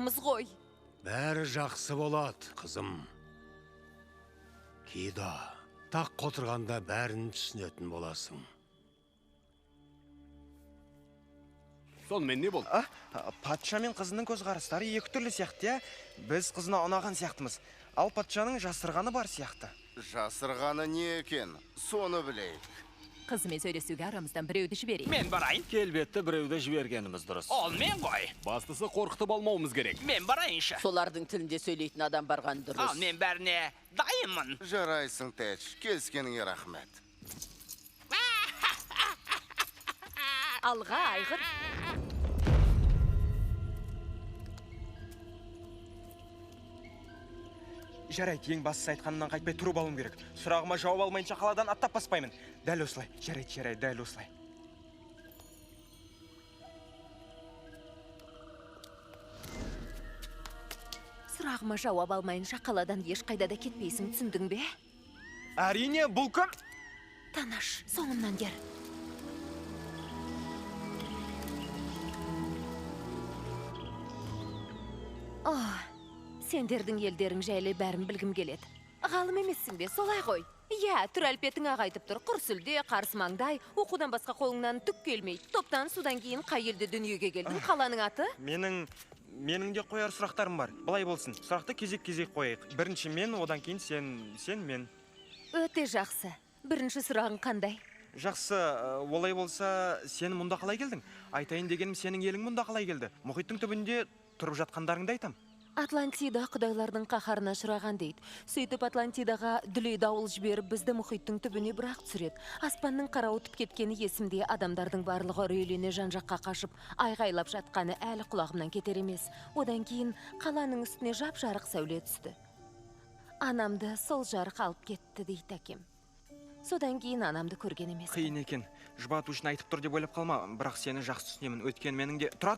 жатамыз ғой. Бәрі жақсы болады, қызым. Кейда, тақ отырғанда бәрін түсінетін боласың. Сонымен не болды? Патша мен қызының көзқарастары екі түрлі сияқты, я? Біз қызына ұнаған сияқтымыз. Ал патшаның жасырғаны бар сияқты. Жасырғаны не екен? Соны білейік. Қызымен сөйлесуге арамыздан біреуді жіберейік. Мен барайын. Келбетті біреуді жібергеніміз дұрыс. Ол мен ғой. Бастысы қорқытып алмауымыз керек. Мен барайыншы. Солардың тілінде сөйлейтін адам барған дұрыс. Ал мен бәріне дайынмын. Жарайсың, Тәч. Келіскеніңе рахмет. Алға айғыр. Жарайды, ең бастысы айтқанымнан қайтпай тұрып алуым керек. Сұрағыма жауап алмайынша қаладан аттап баспаймын. Дәл осылай. Жарайды, дәл осылай. Сұрағыма жауап алмайынша қаладан ешқайда да кетпейсің, түсіндің бе? Әрине, бұл кім? Танаш, соңымнан ер. Сендердің елдерің жайлы бәрін білгім келеді. Ғалым емессің бе, солай ғой? Иә, түр әлпетің ағайтып тұр, құрсүлде, қарсы маңдай, оқудан басқа қолыңнан түк келмейді. Топтан судан кейін қай елде дүниеге келдің, қаланың аты? Менің де қояр сұрақтарым бар. Былай болсын, сұрақты кезек-кезек қойайық. Бірінші мен, одан кейін сен, мен. Өте жақсы. Бірінші сұрағың қандай? Жақсы, олай болса, сен мұнда қалай келдің? Айтайын дегенім, сенің елің мұнда қалай келді? Мұхиттың түбінде тұрып жатқандарыңды айтам. Атлантида құдайлардың қаһарына ұшыраған дейді. Сөйтіп Атлантидаға дүлей дауыл жіберіп бізді мұхиттың түбіне бірақ түсіреді. Аспанның қарауытып кеткені есімде, адамдардың барлығы үрейлене жан-жаққа қашып, айғайлап жатқаны әлі құлағымнан кетер емес. Одан кейін қаланың үстіне жап-жарық сәуле түсті. Анамды сол жарық алып кетті дейді әкем. Содан кейін анамды көрген емес. Қиын екен. Жұбату үшін айтып тұр деп ойлап қалма, бірақ сені жақсы түсінемін. Өткен менің де... Тұра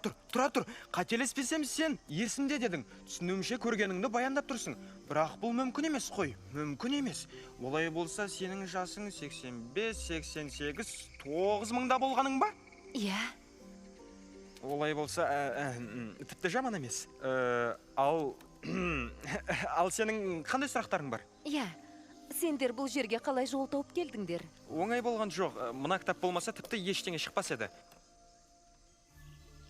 тұр. Қателеспесем сен есімде дедің. Түсінуімше көргеніңді баяндап тұрсың. Бірақ бұл мүмкін емес қой. Мүмкін емес. Олай болса сенің жасың 85, 88, 9000-да болғаның ба? Иә. Олай болса, тіпті жаман емес. Ал сенің қандай сұрақтарың бар? Иә. Сендер бұл жерге қалай жол тауып келдіңдер? Оңай болған жоқ. Мына кітап болмаса тіпті ештеңе шықпас еді.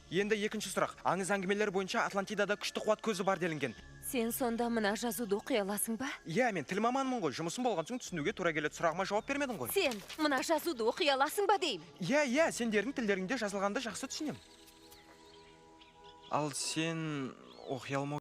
Енді екінші сұрақ. Аңыз әңгімелер бойынша Атлантидада күшті қуат көзі бар делінген. Сен сонда мына жазуды оқи аласың ба? Иә, мен тіл маманымын ғой. Жұмысым болған соң түсінуге тура келеді. Сұрағыма жауап бермедің ғой. Сен мына жазуды оқи аласың ба деймін? Иә, сендердің тілдеріңде жазылғанды жақсы түсінем. Ал сен оқи алмау